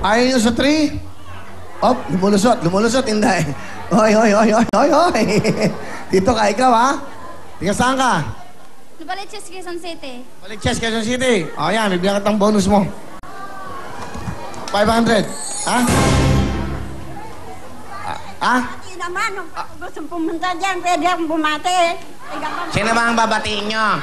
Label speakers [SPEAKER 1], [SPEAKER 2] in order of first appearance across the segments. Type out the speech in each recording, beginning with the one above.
[SPEAKER 1] Ayaw nyo sa 3? Oh, lumulusot, hindi. Hoy. Dito ka, ikaw ha? Tika saan ka?
[SPEAKER 2] Baliches, Quezon City.
[SPEAKER 1] Baliches, Quezon City. O yan, bibigyan ka ng bonus mo. 500. Ha? Ha?
[SPEAKER 3] Hindi naman, gusto pumunta dyan, pwede akong bumati.
[SPEAKER 1] Sino ba ang babatiin nyo?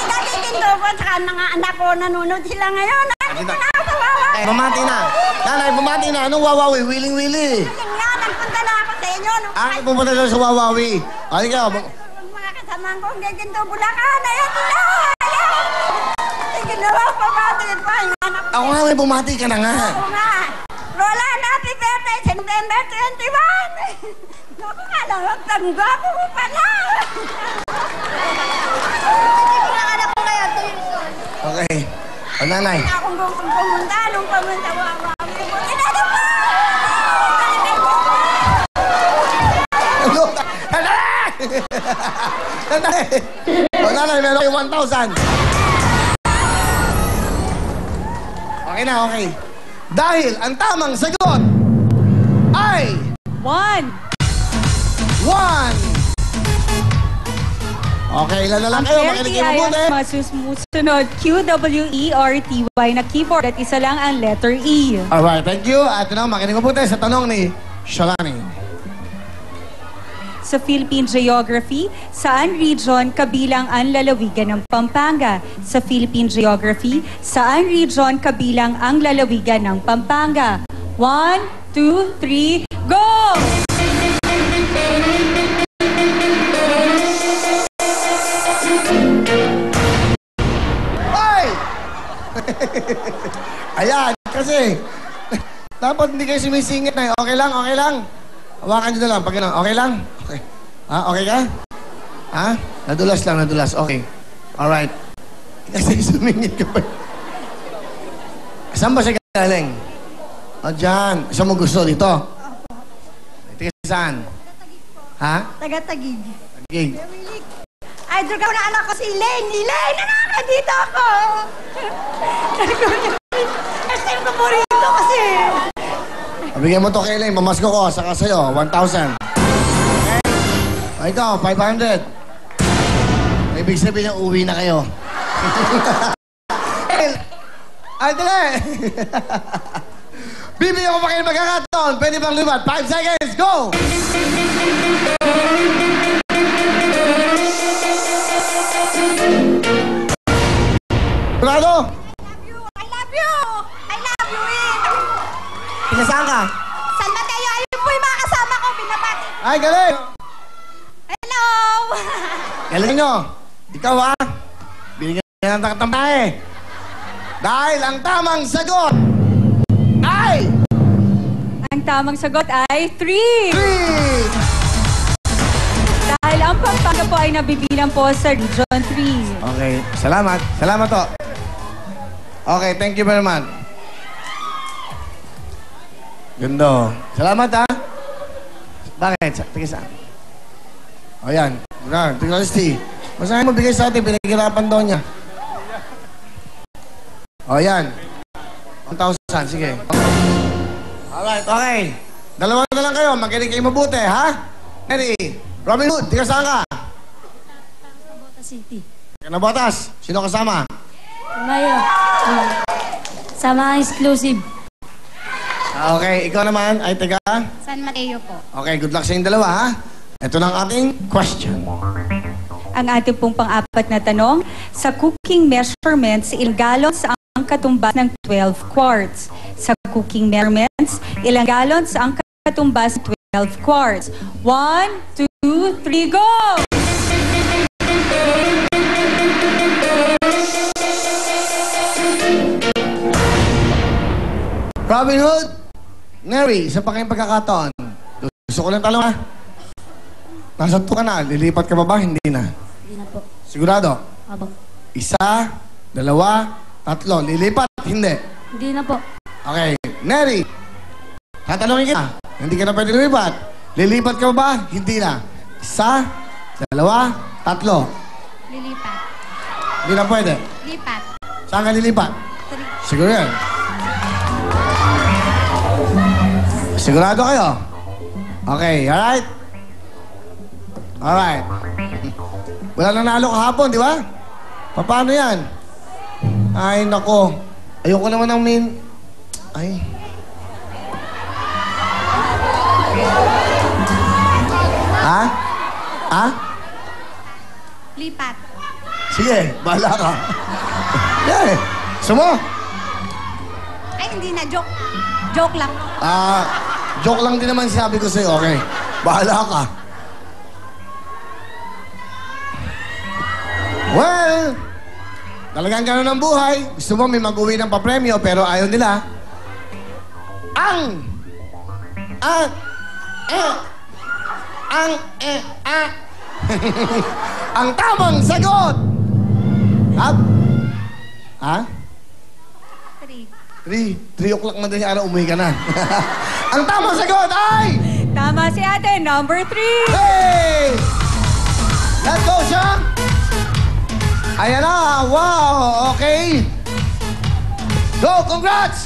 [SPEAKER 3] Dati tinto ko, saka mga anak ko, nanonood sila ngayon. Dito na ako sa wawawi.
[SPEAKER 1] Bumati na. Nanay, bumati na. Anong wawawi? Wiling-wili.
[SPEAKER 3] Yung nga, nagpunta na ako sa inyo.
[SPEAKER 1] Pumunta na sa wawawi. Ano ka?
[SPEAKER 3] Mga kasamang ko, gaginto, Bulacan. Ayan sila. Ginawa pa bati pa yung anak ko.
[SPEAKER 1] Ako nga, may bumati ka na nga.
[SPEAKER 3] Oo nga. Roland, happy birthday, September 21. Naku nga lang, tangga ko pala.
[SPEAKER 2] Anak ko kaya 2 years old.
[SPEAKER 1] Okay. O, nanay.
[SPEAKER 3] Akong pumunta, nung pumunta, wawawi. Inano pa!
[SPEAKER 1] Nanay! O, nanay, meron kayo 1,000. Okay na, okay. Dahil ang tamang sagot ay
[SPEAKER 4] 1.
[SPEAKER 1] Okay, ilan na lang kayo? Makinig kayo mabuti.
[SPEAKER 4] Masusunod, QWERTY na keyboard at isa lang ang letter E.
[SPEAKER 1] Alright, thank you. At ito na, makinig mabuti sa tanong ni Shalani.
[SPEAKER 4] Sa Philippine Geography, saan region kabilang ang lalawigan ng Pampanga? Sa Philippine Geography, saan region kabilang ang lalawigan ng Pampanga? 1, 2, 3, go!
[SPEAKER 1] Ay! Ayan, kasi dapat hindi kayo sumisingit na. Okay lang, okay lang. Hawakan nyo na lang. Pag okay lang? Okay. Ha? Okay ka? Ha? Nadulas lang, nadulas. Okay. Alright. Kasi sumingit ka pa. Saan ba siya galing? O, dyan. Saan mo gusto? Dito? Ito saan? Ha?
[SPEAKER 3] Taga-Tagig.
[SPEAKER 1] Tagig.
[SPEAKER 3] Idol ka na anak ko si Elaine. Elaine, anak, dito ako. First time ko po rito kasi.
[SPEAKER 1] Bigyan mo to kay Elaine. Mamasko ko. Saka sa'yo, 1,000. Okay? O, ikaw, 500. Ibig sabihin, uwi na kayo. Ay, dali! Bibigyan ko pa kayo magkakataon. Pwede bang libat? 5 seconds, go! Brado!
[SPEAKER 3] I love you! I love you, eh!
[SPEAKER 1] Pinasaan ka?
[SPEAKER 3] San Mateo, ayun po yung mga kasama ko, binabati.
[SPEAKER 1] Ay, galing!
[SPEAKER 3] Hello!
[SPEAKER 1] Galing nyo. Ikaw, ha? Binigyan ng takatambahe. Dahil ang tamang sagot ay...
[SPEAKER 4] Ang tamang sagot ay 3.
[SPEAKER 1] 3!
[SPEAKER 4] Dahil ang Pampanga po ay nabibilang po sa Region 3.
[SPEAKER 1] Okay, salamat. Salamat to. Okay, thank you very much. Ganda. Salamat, ha? Bakit? Tingin saan? O, yan. Tingnan si Masahin mo bigay sa atin, pinaghirapan daw niya. O, yan. 1,000, sige. Alright, okay. Dalawa na lang kayo, makinig kayo mabuti, ha? Ready? Robin Hood, tika saan ka?
[SPEAKER 2] Botas City.
[SPEAKER 1] Botas, sino kasama?
[SPEAKER 2] Mayo. Sama exclusive.
[SPEAKER 1] Okay, ikaw naman ay taga?
[SPEAKER 2] San Mateo po.
[SPEAKER 1] Okay, good luck sa inyong dalawa, ha? Ito na ang ating question.
[SPEAKER 4] Ang ating pong pang-apat na tanong, sa cooking measurements, ilang gallons ang katumbas ng 12 quarts? Sa cooking measurements, ilang gallons ang katumbas ng 12 quarts? 1, 2, 3, go!
[SPEAKER 1] Robin Hood, Neri, isa pa kayong pagkakataon. Gusto ko lang talong, ha? Nasa 2 ka na, lilipat ka ba? Hindi na.
[SPEAKER 2] Hindi na po.
[SPEAKER 1] Sigurado?
[SPEAKER 2] Abo.
[SPEAKER 1] 1, 2, 3. Lilipat? Hindi.
[SPEAKER 2] Hindi na po.
[SPEAKER 1] Okay. Neri, tatanungin kita. Hindi ka na pwede lumipat. Lilipat ka ba? Hindi na. 1, 2, 3.
[SPEAKER 2] Lilipat.
[SPEAKER 1] Hindi na pwede.
[SPEAKER 2] Lipat.
[SPEAKER 1] Saan ka lilipat? Siguro yan. Sigurado kayo? Okay, alright? Alright. Wala nang nalo kahapon, di ba? Paano yan? Ay, nako. Ayoko naman ng main... Ay. Ha? Ha?
[SPEAKER 3] Lipat.
[SPEAKER 1] Sige, bahala ka. Yeah. Sumo?
[SPEAKER 3] Ay, hindi na. Joke. Joke lang.
[SPEAKER 1] Joke lang din naman sabi ko sa'yo. Okay. Bahala ka. Well, talagang gano'n ang buhay. Gusto mo may mag-uwi ng papremyo pero ayaw nila. Ang tamang sagot! Ha? 3 o'clock man din yung araw, umuwi ka na. Ang tamang sagot ay...
[SPEAKER 4] Tama si ate, number 3.
[SPEAKER 1] Hey! Let's go, siya! Ayan na! Wow! Okay! Go! Congrats!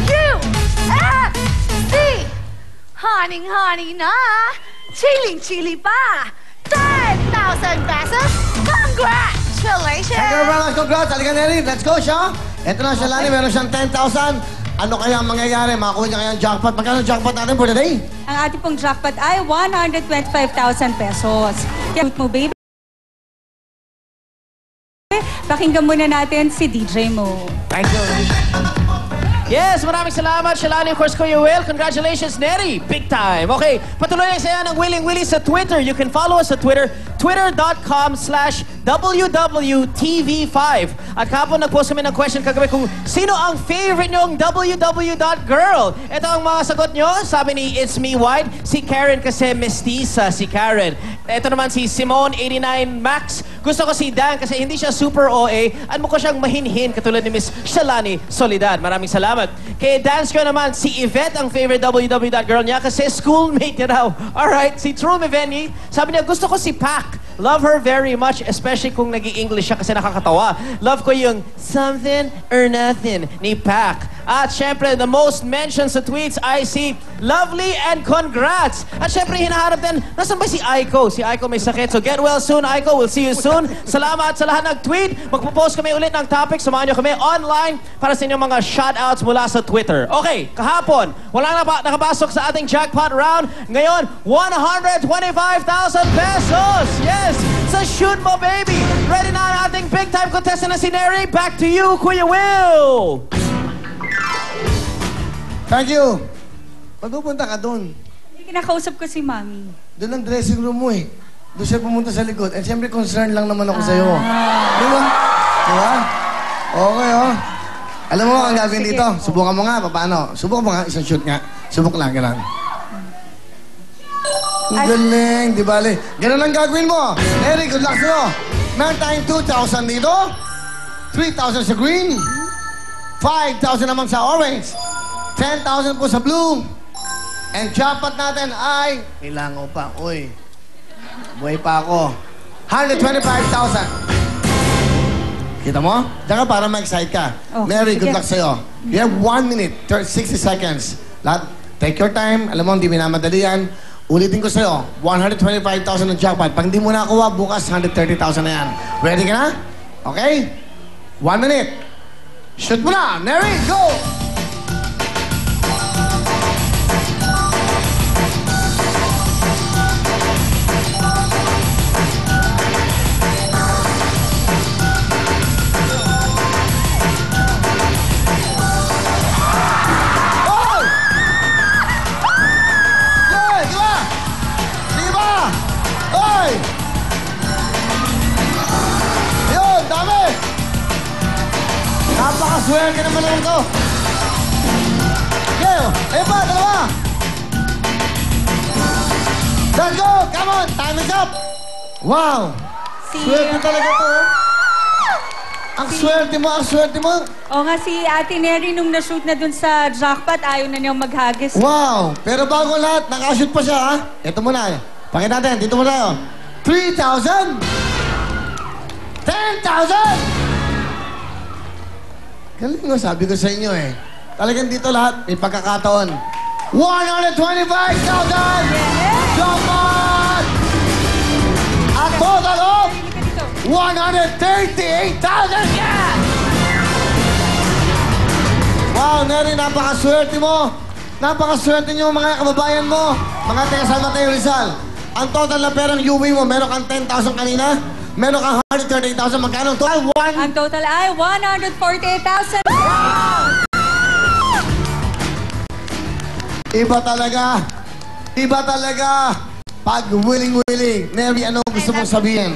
[SPEAKER 3] UFC! Honey na! Chili pa! 10,000 pesos! Congratulations!
[SPEAKER 1] Thank you very much. Congrats! Halika na rin. Let's go, siya! Ito na siya, Lani. Meron siyang 10,000. Ano kaya ang mangyayari? Makakuha niya kaya ang jackpot. Magkano ang jackpot natin for today?
[SPEAKER 4] Ang ating pong jackpot ay 125,000 pesos. Kaya mo, baby. Pakinggan muna natin si DJ mo.
[SPEAKER 1] Thank you.
[SPEAKER 5] Yes, maraming salamat, Shalani. Of course, Kuya Will. Congratulations, Neri. Big time. Okay, patuloy ang saya ng Willing Willie sa Twitter. You can follow us sa Twitter, twitter.com/WWTV5. At kapon nag-post kami ng question kagabi kung sino ang favorite nyong WW.girl. Ito ang mga sagot nyo. Sabi ni It's Me White, si Karen kasi mestiza si Karen. Ito naman si Simone89 Max. Gusto ko si Dan kasi hindi siya super OA at mukha siyang mahinhin katulad ni Miss Shalani Soledad. Maraming salamat. Kay Dance ko naman, si Yvette ang favorite WW.girl niya kasi schoolmate niya raw. Alright, si True Meveni, sabi niya gusto ko si Pac. Love her very much, especially kung nag-i-English siya kasi nakakatawa. Love ko yung something or nothing ni Pac. At syempre, the most mentioned sa tweets I see, lovely and congrats. At syempre, hinaharap din, nasan ba si Aiko? Si Aiko may sakit. So get well soon, Aiko. We'll see you soon. Salamat sa lahat nag-tweet. Magpo-post kami ulit ng topic. Samahan nyo kami online para sa inyong mga shoutouts mula sa Twitter. Okay, kahapon, wala na nakapasok sa ating jackpot round. Ngayon, 125,000 pesos! Yes! Sa Shoot Mo Baby! Ready na ang ating big-time contestant na si Neri. Back to you, Kuya Will!
[SPEAKER 1] Thank you. Pagpupunta ka doon.
[SPEAKER 4] Kinakausap ko si Mami.
[SPEAKER 1] Doon ang dressing room mo eh. Doon siya pumunta sa likod. And siyempre, concerned lang naman ako sa'yo. Di ba? Di ba? Okay, oh. Alam mo ang gagawin dito? Subukan mo nga. Paano? Subukan mo nga. Isang shoot nga. Subuk lang. Ganun. Ang galing. Di bale. Ganun ang gagawin mo. Eric, good luck sa'yo. Meron tayong 2,000 dito. 3,000 sa green. 5,000 naman sa orange. 10,000 po sa blue. And jackpot natin ay... Kailangan pa. Uy. Buhay pa ako. 125,000. Kita mo? Diyan ka para ma-excite ka.
[SPEAKER 4] Oh,
[SPEAKER 1] Mary, good
[SPEAKER 4] sige.
[SPEAKER 1] luck sa'yo. You have 1 minute, 60 seconds. Take your time. Alam mo, hindi minamadali yan. Ulitin ko sa'yo, 125,000 ng jackpot. Pag hindi mo nakuha, bukas 130,000 na yan. Ready ka na? Okay? 1 minute. Shoot mo na! Mary, go! Napakaswerte naman lang ito. Okay, ayun pa, dalawa. Let's go! Come on! Time is up! Wow! Swerte talaga ito. Ang swerte mo, ang swerte mo.
[SPEAKER 4] O nga si Ate Neri nung na-shoot na dun sa jackpot, ayaw na niyang maghagis.
[SPEAKER 1] Wow! Pero bago lahat, nakashoot pa siya, ha? Ito muna. Pakita natin, dito muna tayo. 3,000! 10,000! Galing mo, sabi ko sa inyo eh. Talagang dito lahat, may pagkakataon. 125,000! Jump on! A total of 138,000! Yeah! Wow, Neri, napakaswerte mo. Napakaswerte niyo mga kababayan mo. Mga taga San Mateo Rizal. Ang total na perang UV mo, meron kang 10,000 kanina. Meron kang 138,000. Magkano ang total?
[SPEAKER 4] Ang total ay 148,000.
[SPEAKER 1] Iba talaga. Iba talaga. Pag willing-willing. Neri, ano gusto mong sabihin?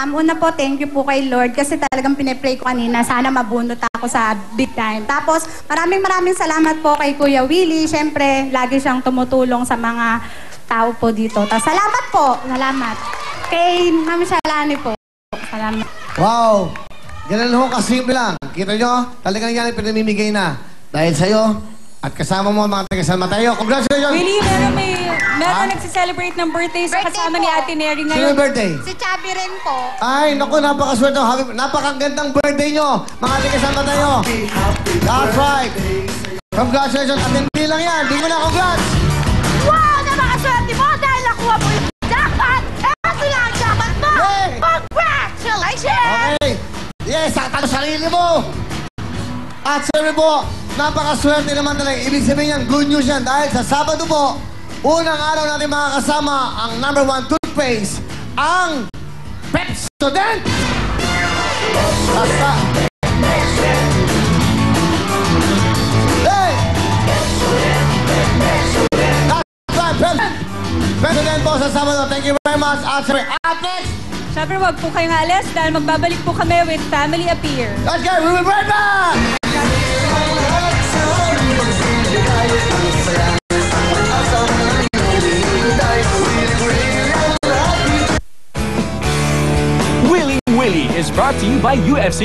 [SPEAKER 3] Una po, thank you po kay Lord kasi talagang pinipray ko kanina, sana mabunot ako sa big time. Tapos, maraming salamat po kay Kuya Willie. Siyempre, lagi siyang tumutulong sa mga tao po dito. Tapos, salamat po. Salamat. Kay Ma'am Shalani po. Salamat.
[SPEAKER 1] Wow! Ganun ho, kasimple lang. Kita nyo, talagang yan ay pinamimigay na. Dahil sa'yo, at kasama mo ang mga taga San Mateo. Congratulations!
[SPEAKER 4] Willie, meron nagsiselebrate ng birthday sa
[SPEAKER 3] Birthday
[SPEAKER 4] kasama
[SPEAKER 3] po.
[SPEAKER 4] ni Ate Neri
[SPEAKER 1] Sino
[SPEAKER 4] ngayon.
[SPEAKER 1] yung birthday?
[SPEAKER 3] Si Chubby rin po.
[SPEAKER 1] Ay, naku, napakaswerte. Napakagandang birthday nyo, mga taga San Mateo. That's right. Congratulations. At hindi lang yan. Di mo na congrats.
[SPEAKER 3] Wow! Napakaswerte mo dahil nakuha mo yung jackpot! Ito na ang jackpot mo!
[SPEAKER 1] Yay!
[SPEAKER 3] Congratulations!
[SPEAKER 1] Okay. Yes, sakta sa sarili mo. At sabi po, napakaswerte naman talaga. Ibig sabihin yan, good news yan. Dahil sa Sabado po, unang araw natin makakasama ang #1 toothpaste, ang Pepsodent! Basta. Hey! That's right, Pepsodent po sa Sabado. Thank you very much. At sabi, at next,
[SPEAKER 4] Siyempre, wag po kayong alis dahil magbabalik po kami with Family Appear.
[SPEAKER 1] let's go! We will be right back!
[SPEAKER 6] Willy Willy is brought to you by UFC